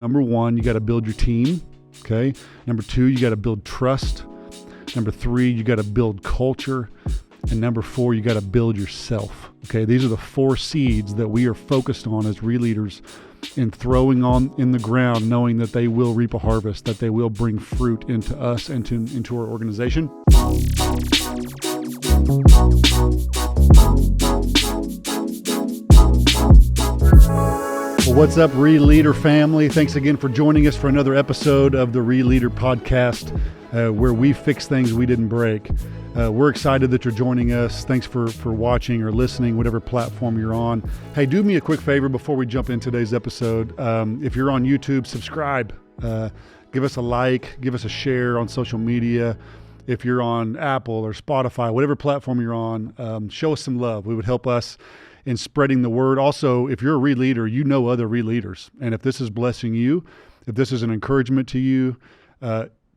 Number one, you got to build your team. Okay. Number two, you got to build trust. Number three, you got to build culture. And number four, you got to build yourself. Okay. These are the 4 seeds that we are focused on as ReLeaders in throwing on in the ground, knowing that they will reap a harvest, that they will bring fruit into us and into our organization. Well, what's up, ReLeader family? Thanks again for joining us for another episode of the ReLeader podcast, where we fix things we didn't break. We're excited that you're joining us. Thanks for watching or listening, whatever platform you're on. Hey, do me a quick favor before we jump in today's episode. If you're on YouTube, subscribe. Give us a like. Give us a share on social media. If you're on Apple or Spotify, whatever platform you're on, show us some love. We would help us in spreading the word. Also, if you're a ReLeader, you know other ReLeaders. And if this is blessing you, if this is an encouragement to you,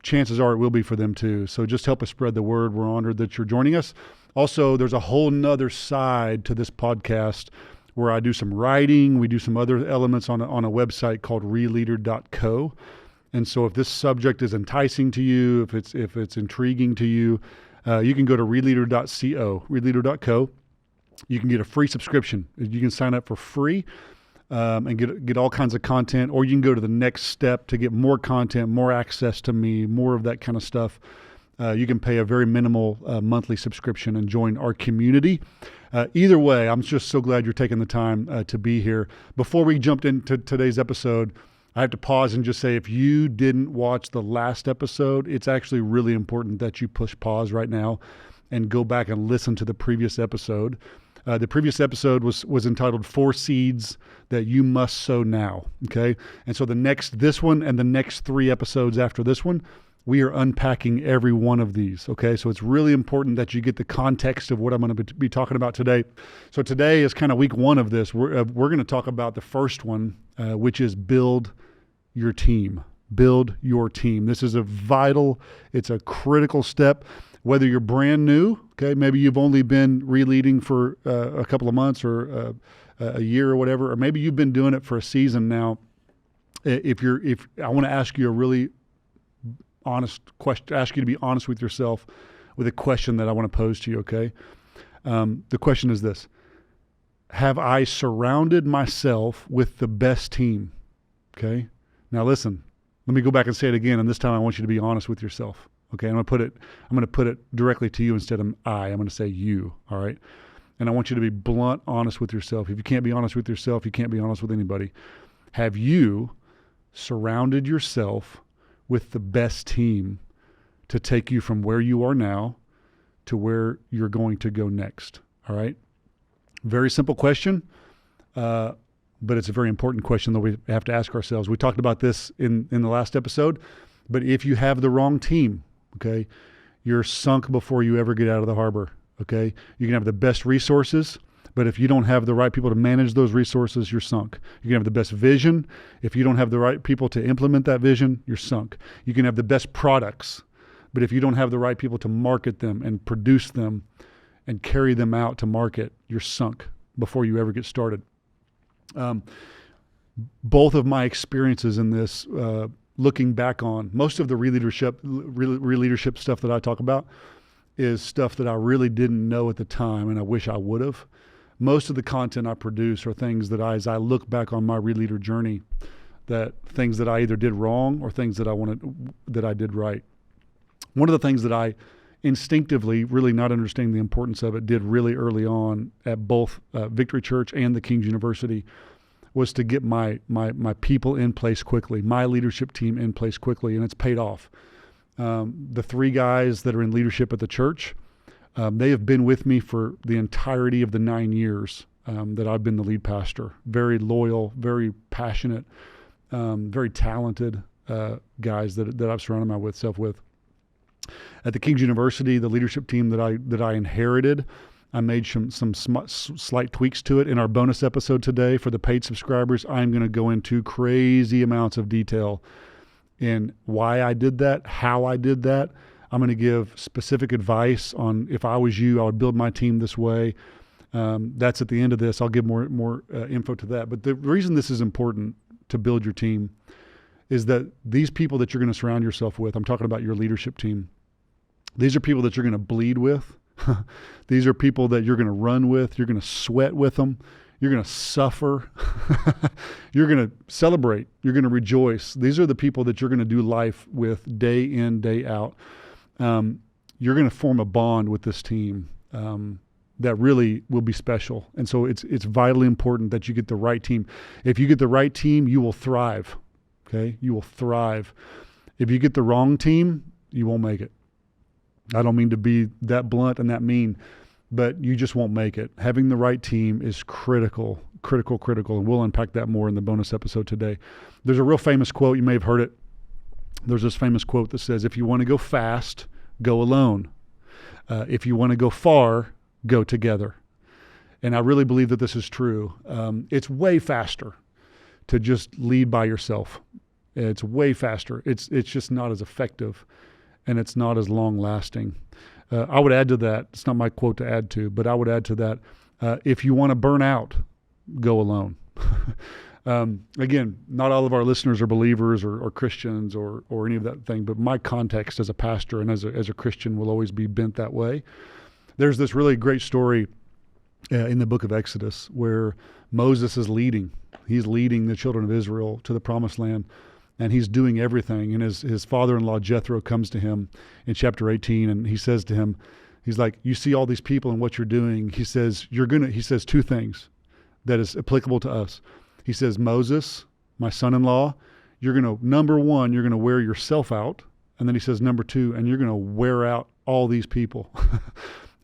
chances are it will be for them too. So just help us spread the word. We're honored that you're joining us. Also, there's a whole nother side to this podcast where I do some writing. We do some other elements on a website called ReLeader.co. And so if this subject is enticing to you, if it's intriguing to you, you can go to ReLeader.co. You can get a free subscription. You can sign up for free and get all kinds of content, or you can go to the next step to get more content, more access to me, more of that kind of stuff. You can pay a very minimal monthly subscription and join our community. Either way, I'm just so glad you're taking the time to be here. Before we jumped into today's episode, I have to pause and just say, if you didn't watch the last episode, it's actually really important that you push pause right now and go back and listen to the previous episode. The previous episode was entitled 4 Seeds That You Must Sow Now. Okay. And so this one and the next 3 episodes after this one, we are unpacking every one of these. Okay. So it's really important that you get the context of what I'm going to be talking about today. So today is kind of week 1 of this. We're going to talk about the first one, which is build your team. Build your team. This is it's a critical step. Whether you're brand new, okay, maybe you've only been ReLeading for a couple of months or a year or whatever, or maybe you've been doing it for a season now. If I want to ask you a really honest question, ask you to be honest with yourself with a question that I want to pose to you, okay? The question is this: have I surrounded myself with the best team? Okay. Now listen, let me go back and say it again, and this time I want you to be honest with yourself. Okay, I'm going to put it directly to you instead of I'm going to say you, all right? And I want you to be blunt, honest with yourself. If you can't be honest with yourself, you can't be honest with anybody. Have you surrounded yourself with the best team to take you from where you are now to where you're going to go next, all right? Very simple question, but it's a very important question that we have to ask ourselves. We talked about this in the last episode, but if you have the wrong team, okay, you're sunk before you ever get out of the harbor, okay? You can have the best resources, but if you don't have the right people to manage those resources, you're sunk. You can have the best vision. If you don't have the right people to implement that vision, you're sunk. You can have the best products, but if you don't have the right people to market them and produce them and carry them out to market, you're sunk before you ever get started. Both of my experiences in this, looking back on most of the ReLeadership stuff that I talk about is stuff that I really didn't know at the time, and I wish I would have. Most of the content I produce are things that as I look back on my ReLeader journey, that things that I either did wrong or things that I did right. One of the things that I instinctively, really not understanding the importance of it, did really early on at both Victory Church and the King's University was to get my people in place quickly, my leadership team in place quickly, and it's paid off. The 3 guys that are in leadership at the church, they have been with me for the entirety of the 9 years that I've been the lead pastor. Very loyal, very passionate, very talented guys that I've surrounded myself with. At the King's University, the leadership team that I inherited, I made some slight tweaks to it. In our bonus episode today for the paid subscribers, I'm going to go into crazy amounts of detail in why I did that, how I did that. I'm going to give specific advice on if I was you, I would build my team this way. That's at the end of this. I'll give more info to that. But the reason this is important to build your team is that these people that you're going to surround yourself with, I'm talking about your leadership team, these are people that you're going to bleed with. These are people that you're going to run with. You're going to sweat with them. You're going to suffer. You're going to celebrate. You're going to rejoice. These are the people that you're going to do life with day in, day out. You're going to form a bond with this team that really will be special. And so it's vitally important that you get the right team. If you get the right team, you will thrive. Okay? You will thrive. If you get the wrong team, you won't make it. I don't mean to be that blunt and that mean, but you just won't make it. Having the right team is critical, and we'll unpack that more in the bonus episode today. There's a real famous quote. You may have heard it. There's this famous quote that says, if you want to go fast, go alone. If you want to go far, go together. And I really believe that this is true. It's way faster to just lead by yourself. It's way faster. It's just not as effective, and it's not as long lasting. I would add to that, it's not my quote to add to, but I would add to that, if you want to burn out, go alone. Again, not all of our listeners are believers or Christians or any of that thing, but my context as a pastor and as a Christian will always be bent that way. There's this really great story in the book of Exodus where Moses is leading. He's leading the children of Israel to the promised land, and he's doing everything. And his father-in-law Jethro comes to him in chapter 18, and he says to him, he's like, you see all these people and what you're doing. He says, he says two things that is applicable to us. He says, Moses, my son-in-law, you're going to, number one, you're going to wear yourself out. And then he says, number two, and you're going to wear out all these people.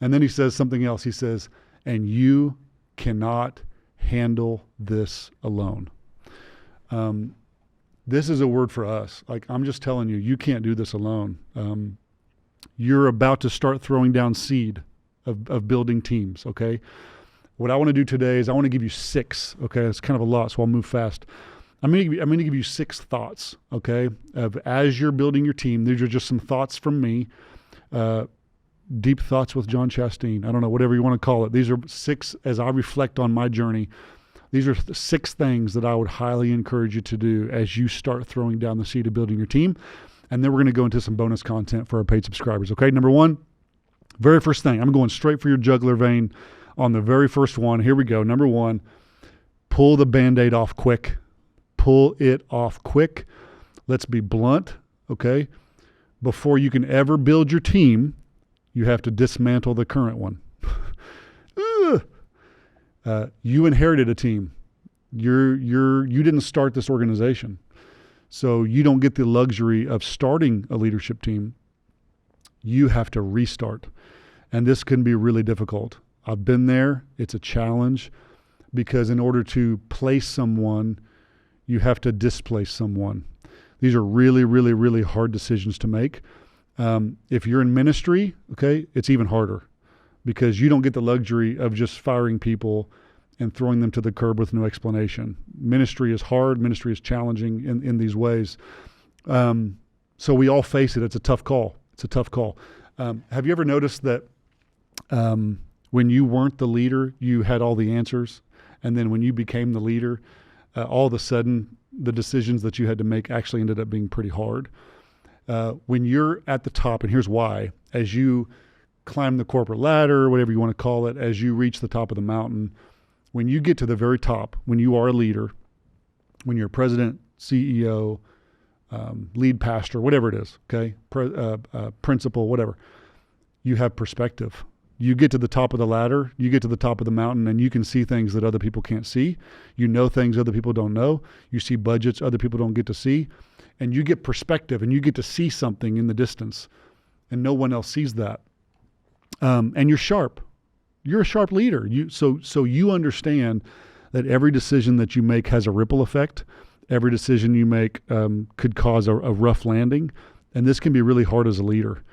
And then he says something else. He says, and you cannot handle this alone. This is a word for us. Like, I'm just telling you, you can't do this alone. You're about to start throwing down seed of building teams, okay? What I want to do today is I want to give you 6, okay? It's kind of a lot, so I'll move fast. I'm going to give you 6 thoughts, okay? As you're building your team, these are just some thoughts from me. Deep thoughts with Jon Chasteen. I don't know, whatever you want to call it. These are 6, as I reflect on my journey, these are 6 things that I would highly encourage you to do as you start throwing down the seed of building your team. And then we're going to go into some bonus content for our paid subscribers, okay? Number 1, very first thing. I'm going straight for your jugular vein on the very first one. Here we go. Number 1, pull the Band-Aid off quick. Pull it off quick. Let's be blunt, okay? Before you can ever build your team, you have to dismantle the current one. You inherited a team. You didn't start this organization. So you don't get the luxury of starting a leadership team. You have to restart. And this can be really difficult. I've been there. It's a challenge because in order to place someone, you have to displace someone. These are really, really, really hard decisions to make. If you're in ministry, okay, it's even harder because you don't get the luxury of just firing people and throwing them to the curb with no explanation. Ministry is hard. Ministry is challenging in these ways. So we all face it. It's a tough call. It's a tough call. Have you ever noticed that when you weren't the leader, you had all the answers? And then when you became the leader, all of a sudden, the decisions that you had to make actually ended up being pretty hard. When you're at the top, and here's why, as you climb the corporate ladder, whatever you want to call it, as you reach the top of the mountain, when you get to the very top, when you are a leader, when you're president, CEO, lead pastor, whatever it is, okay, principal, whatever, you have perspective. You get to the top of the ladder, you get to the top of the mountain, and you can see things that other people can't see. You know things other people don't know. You see budgets other people don't get to see. And you get perspective, and you get to see something in the distance, and no one else sees that. And you're sharp. You're a sharp leader. So you understand that every decision that you make has a ripple effect. Every decision you make could cause a rough landing, and this can be really hard as a leader.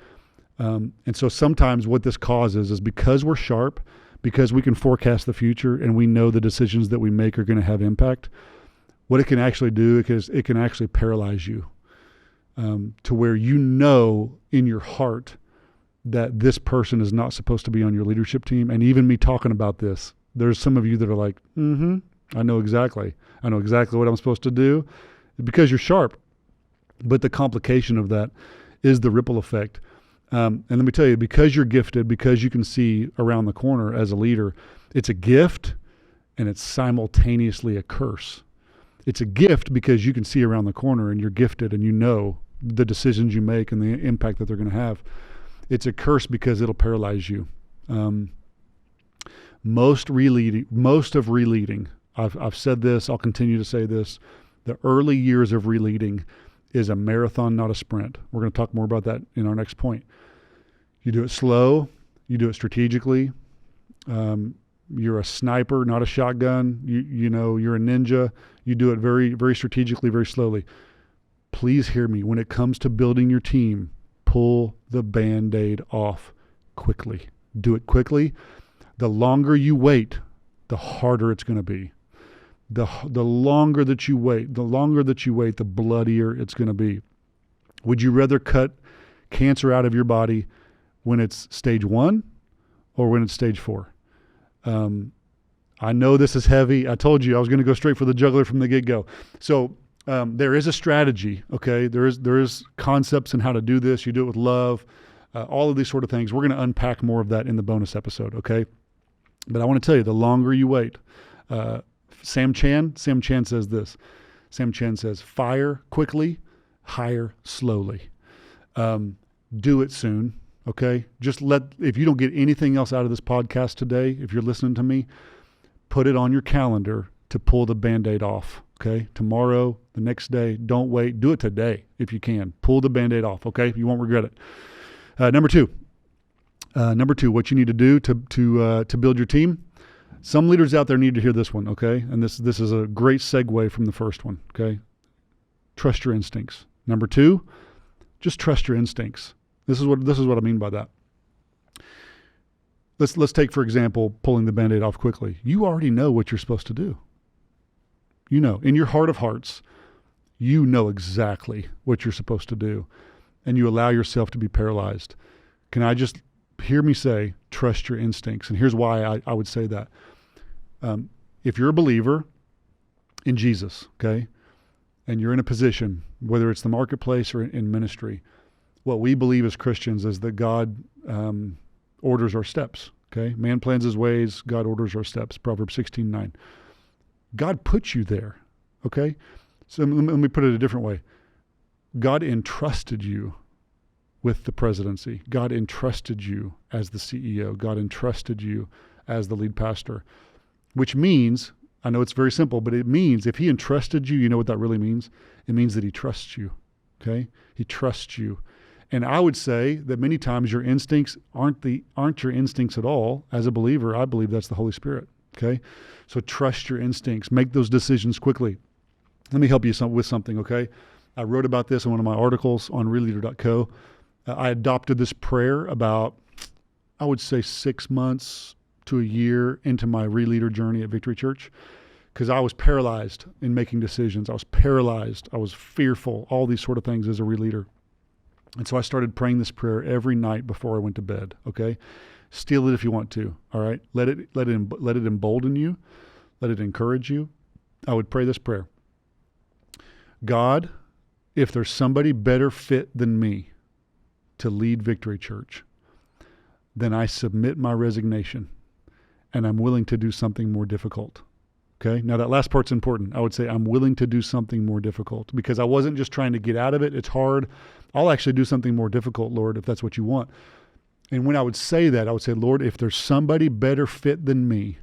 And so sometimes what this causes is because we're sharp, because we can forecast the future and we know the decisions that we make are going to have impact, what it can actually do is it can actually paralyze you to where you know in your heart that this person is not supposed to be on your leadership team. And even me talking about this, there's some of you that are like, I know exactly what I'm supposed to do because you're sharp. But the complication of that is the ripple effect. And let me tell you, because you're gifted, because you can see around the corner as a leader, it's a gift and it's simultaneously a curse. It's a gift because you can see around the corner and you're gifted and you know the decisions you make and the impact that they're going to have. It's a curse because it'll paralyze you. Most of ReLeading, I've said this, I'll continue to say this, the early years of ReLeading is a marathon, not a sprint. We're going to talk more about that in our next point. You do it slow, you do it strategically. You're a sniper, not a shotgun. You know, you're a ninja. You do it very, very strategically, very slowly. Please hear me. When it comes to building your team, pull the Band-Aid off quickly. Do it quickly. The longer you wait, the harder it's going to be. The longer that you wait, the bloodier it's going to be. Would you rather cut cancer out of your body when it's stage 1 or when it's stage 4? I know this is heavy. I told you I was going to go straight for the jugular from the get-go. So there is a strategy, okay? There is concepts in how to do this. You do it with love, all of these sort of things. We're going to unpack more of that in the bonus episode, okay? But I want to tell you, the longer you wait, Sam Chan says this. Sam Chan says, fire quickly, hire slowly. Do it soon, okay? If you don't get anything else out of this podcast today, if you're listening to me, put it on your calendar to pull the Band-Aid off, okay? Tomorrow, the next day, don't wait. Do it today if you can. Pull the Band-Aid off, okay? You won't regret it. Number two, what you need to do to build your team. Some leaders out there need to hear this one, okay? And this is a great segue from the first one, okay? Trust your instincts. Number 2, just trust your instincts. This is what I mean by that. Let's take, for example, pulling the Band-Aid off quickly. You already know what you're supposed to do. You know, in your heart of hearts, you know exactly what you're supposed to do, and you allow yourself to be paralyzed. Can I just hear me say, trust your instincts? And here's why I would say that. If you're a believer in Jesus, okay, and you're in a position, whether it's the marketplace or in ministry, what we believe as Christians is that God orders our steps, okay? Man plans his ways, God orders our steps, Proverbs 16:9. God put you there, okay? So let me put it a different way. God entrusted you with the presidency. God entrusted you as the CEO. God entrusted you as the lead pastor, which means, I know it's very simple, but it means if he entrusted you, you know what that really means? It means that he trusts you, okay? He trusts you. And I would say that many times your instincts aren't your instincts at all. As a believer, I believe that's the Holy Spirit, okay? So trust your instincts. Make those decisions quickly. Let me help you with something, okay? I wrote about this in one of my articles on ReLeader.co. I adopted this prayer about, I would say, 6 months to a year into my ReLeader journey at Victory Church, because I was paralyzed in making decisions. I was paralyzed. I was fearful, all these sort of things as a ReLeader. And so I started praying this prayer every night before I went to bed, okay? Steal it if you want to, all right? Let it embolden you. Let it encourage you. I would pray this prayer. God, if there's somebody better fit than me to lead Victory Church, then I submit my resignation and I'm willing to do something more difficult. Okay. Now that last part's important. I would say I'm willing to do something more difficult, because I wasn't just trying to get out of it. It's hard. I'll actually do something more difficult, Lord, if that's what you want. And when I would say that, I would say, Lord, if there's somebody better fit than me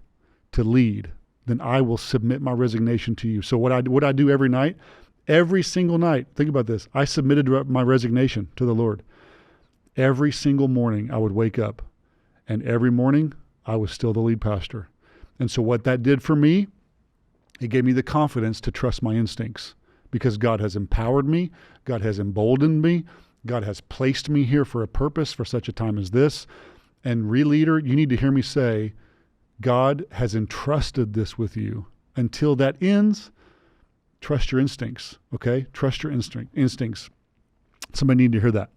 to lead, then I will submit my resignation to you. So what I do every night, every single night, think about this. I submitted my resignation to the Lord. Every single morning I would wake up, and every morning I was still the lead pastor. And so what that did for me, it gave me the confidence to trust my instincts, because God has empowered me. God has emboldened me. God has placed me here for a purpose, for such a time as this. And ReLeader, you need to hear me say, God has entrusted this with you. Until that ends, trust your instincts, okay? Trust your instincts. Somebody need to hear that.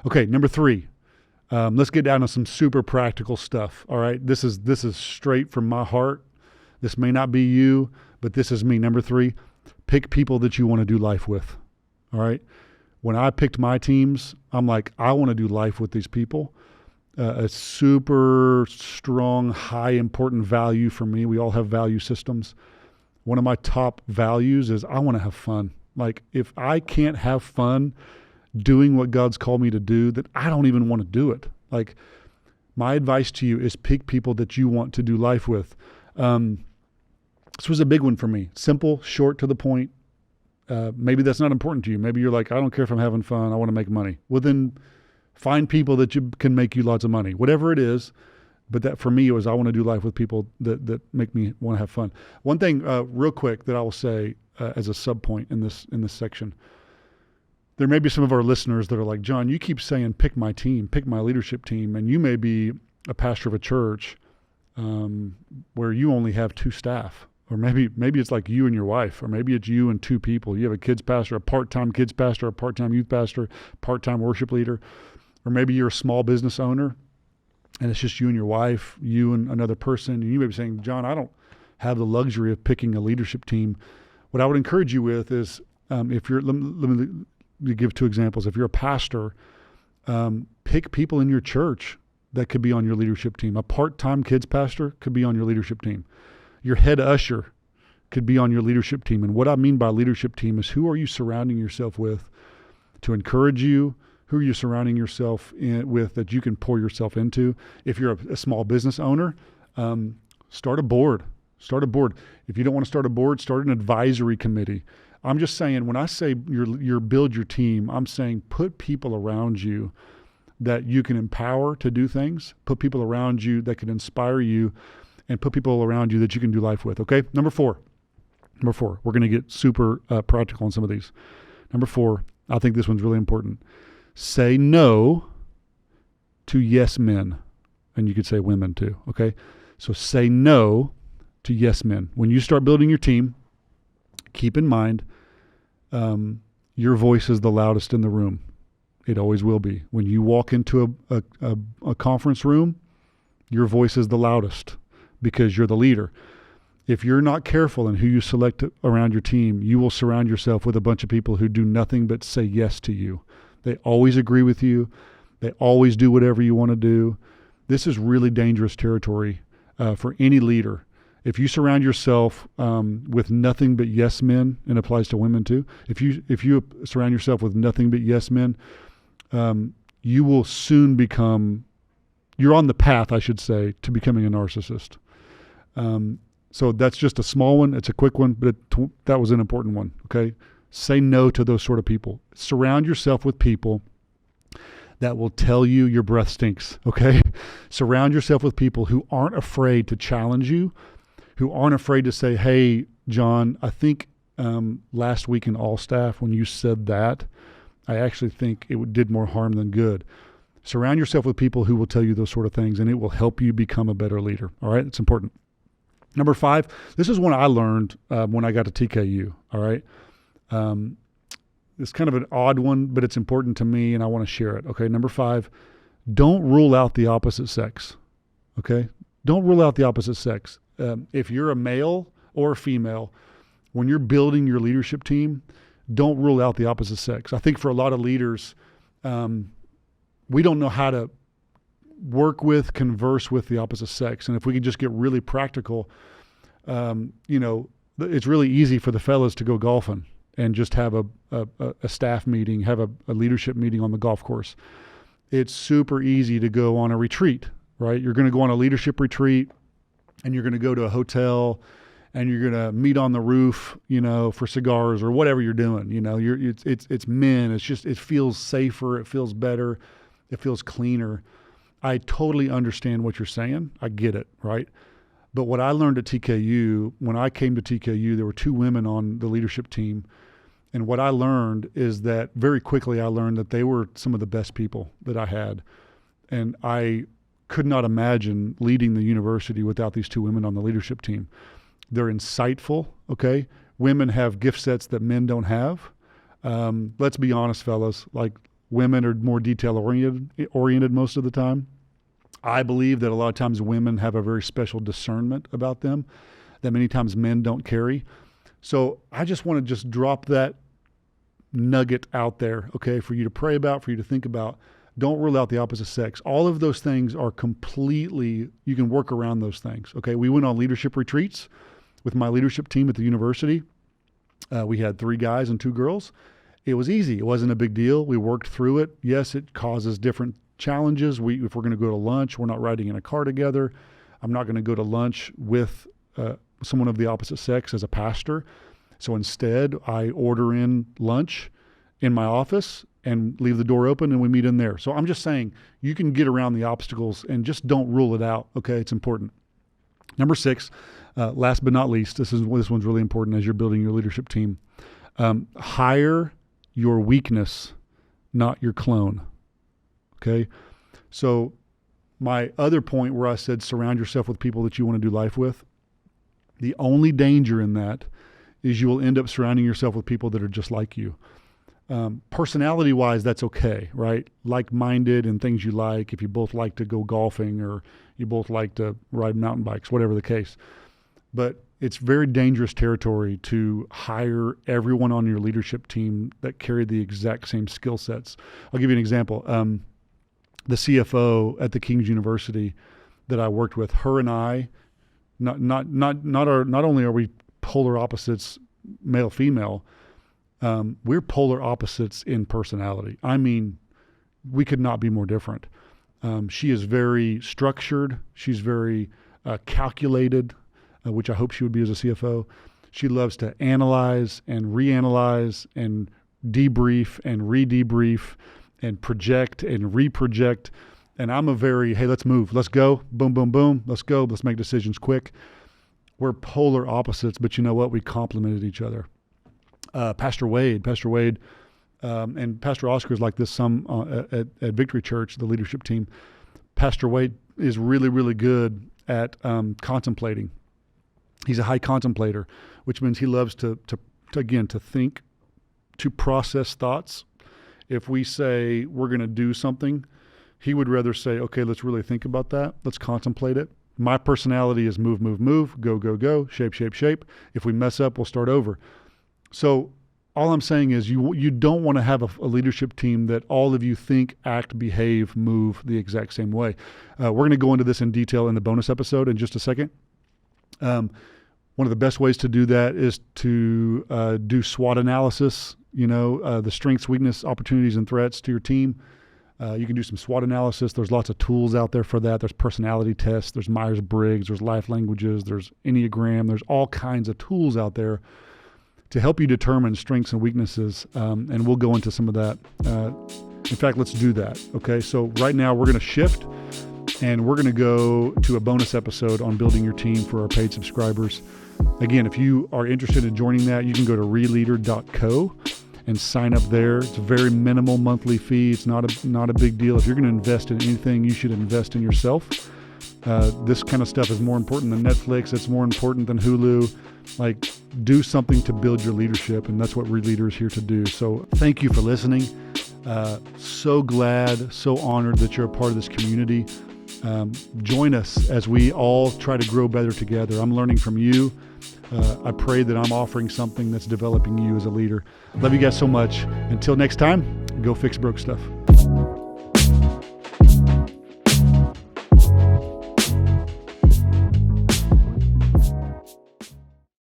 Okay, number 3. Let's get down to some super practical stuff, all right? This is straight from my heart. This may not be you, but this is me. Number 3, pick people that you want to do life with, all right? When I picked my teams, I'm like, I want to do life with these people. A super strong, high important value for me. We all have value systems. One of my top values is I want to have fun. Like, if I can't have fun doing what God's called me to do, then I don't even want to do it. Like, my advice to you is pick people that you want to do life with. This was a big one for me. Simple, short, to the point. Maybe that's not important to you. Maybe you're like, I don't care if I'm having fun. I want to make money. Well, then find people that can make you lots of money, whatever it is. But that for me was, I want to do life with people that make me want to have fun. One thing, real quick, that I will say as a sub point in this section. There may be some of our listeners that are like, Jon, you keep saying, pick my team, pick my leadership team. And you may be a pastor of a church where you only have 2 staff. Or maybe it's like you and your wife, or maybe it's you and 2 people. You have a kids pastor, a part-time kids pastor, a part-time youth pastor, part-time worship leader. Or maybe you're a small business owner and it's just you and your wife, you and another person. And you may be saying, Jon, I don't have the luxury of picking a leadership team. What I would encourage you with is, if you're, let me give 2 examples. If you're a pastor, pick people in your church that could be on your leadership team. A part-time kids pastor could be on your leadership team. Your head usher could be on your leadership team. And what I mean by leadership team is, who are you surrounding yourself with to encourage you? Who are you surrounding yourself with that you can pour yourself into? If you're a small business owner, start a board. Start a board. If you don't want to start a board, start an advisory committee. I'm just saying, when I say you build your team, I'm saying put people around you that you can empower to do things. Put people around you that can inspire you, and put people around you that you can do life with. Okay. Number four, we're going to get super practical on some of these. Number 4, I think this one's really important. Say no to yes men. And you could say women too. Okay. So say no to yes men. When you start building your team, keep in mind, your voice is the loudest in the room. It always will be. When you walk into a conference room, your voice is the loudest, because you're the leader. If you're not careful in who you select around your team, you will surround yourself with a bunch of people who do nothing but say yes to you. They always agree with you. They always do whatever you want to do. This is really dangerous territory for any leader. If you surround yourself with nothing but yes men, and it applies to women too, if you surround yourself with nothing but yes men, you will soon become, you're on the path, I should say, to becoming a narcissist. So that's just a small one. It's a quick one, but that was an important one. Okay. Say no to those sort of people. Surround yourself with people that will tell you your breath stinks. Okay. Surround yourself with people who aren't afraid to challenge you, who aren't afraid to say, hey, Jon, I think last week in All Staff, when you said that, I actually think it did more harm than good. Surround yourself with people who will tell you those sort of things, and it will help you become a better leader. All right. It's important. Number 5, this is one I learned when I got to TKU. All right. It's kind of an odd one, but it's important to me and I want to share it. Okay. Number 5, don't rule out the opposite sex. Okay. Don't rule out the opposite sex. If you're a male or a female, when you're building your leadership team, don't rule out the opposite sex. I think for a lot of leaders, we don't know how to work with, converse with the opposite sex. And if we can just get really practical, it's really easy for the fellas to go golfing and just have a staff meeting, have a leadership meeting on the golf course. It's super easy to go on a retreat, right? You're going to go on a leadership retreat and you're going to go to a hotel and you're going to meet on the roof, for cigars or whatever you're doing. It's men. It's just, it feels safer. It feels better. It feels cleaner. I totally understand what you're saying. I get it, right? But what I learned at TKU, when I came to TKU, there were 2 women on the leadership team. And what I learned is that very quickly I learned that they were some of the best people that I had. And I could not imagine leading the university without these 2 women on the leadership team. They're insightful, okay? Women have gift sets that men don't have. Let's be honest, fellas, like, women are more detail-oriented most of the time. I believe that a lot of times women have a very special discernment about them that many times men don't carry. So I just want to drop that nugget out there, okay, for you to pray about, for you to think about. Don't rule out the opposite sex. All of those things are completely, you can work around those things, okay? We went on leadership retreats with my leadership team at the university. We had 3 guys and 2 girls. It was easy. It wasn't a big deal. We worked through it. Yes, it causes different challenges. If we're going to go to lunch, we're not riding in a car together. I'm not going to go to lunch with someone of the opposite sex as a pastor. So instead, I order in lunch in my office and leave the door open and we meet in there. So I'm just saying you can get around the obstacles and just don't rule it out. Okay. It's important. Number 6, last but not least, this one's really important as you're building your leadership team. Hire your weakness, not your clone. Okay. So my other point where I said, surround yourself with people that you want to do life with. The only danger in that is you will end up surrounding yourself with people that are just like you. Personality-wise, that's okay, right? Like-minded and things you like, if you both like to go golfing or you both like to ride mountain bikes, whatever the case. But it's very dangerous territory to hire everyone on your leadership team that carry the exact same skill sets. I'll give you an example. The CFO at the King's University that I worked with, her and I, not only are we polar opposites, male, female, we're polar opposites in personality. I mean, we could not be more different. She is very structured. She's very calculated, which I hope she would be as a CFO. She loves to analyze and reanalyze and debrief and re-debrief and project and reproject. And I'm hey, let's move. Let's go. Boom, boom, boom. Let's go. Let's make decisions quick. We're polar opposites, but you know what? We complemented each other. Pastor Wade, and Pastor Oscar is like this some at Victory Church, the leadership team. Pastor Wade is really, really good at contemplating. He's a high contemplator, which means he loves to think, to process thoughts. If we say we're going to do something, he would rather say, okay, let's really think about that. Let's contemplate it. My personality is move, move, move, go, go, go, shape, shape, shape. If we mess up, we'll start over. So all I'm saying is you don't want to have a leadership team that all of you think, act, behave, move the exact same way. We're going to go into this in detail in the bonus episode in just a second. One of the best ways to do that is to do SWOT analysis, the strengths, weakness, opportunities, and threats to your team. You can do some SWOT analysis. There's lots of tools out there for that. There's personality tests. There's Myers-Briggs. There's life languages. There's Enneagram. There's all kinds of tools out there to help you determine strengths and weaknesses. And we'll go into some of that. In fact, let's do that. Okay. So right now we're going to shift and we're going to go to a bonus episode on building your team for our paid subscribers. Again, if you are interested in joining that, you can go to ReLeader.co and sign up there. It's a very minimal monthly fee. It's not a big deal. If you're going to invest in anything, you should invest in yourself. This kind of stuff is more important than Netflix. It's more important than Hulu. Like, do something to build your leadership, and that's what ReLeader is here to do. So thank you for listening. So glad, so honored that you're a part of this community. Join us as we all try to grow better together. I'm learning from you. I pray that I'm offering something that's developing you as a leader. Love you guys so much. Until next time, go fix broke stuff.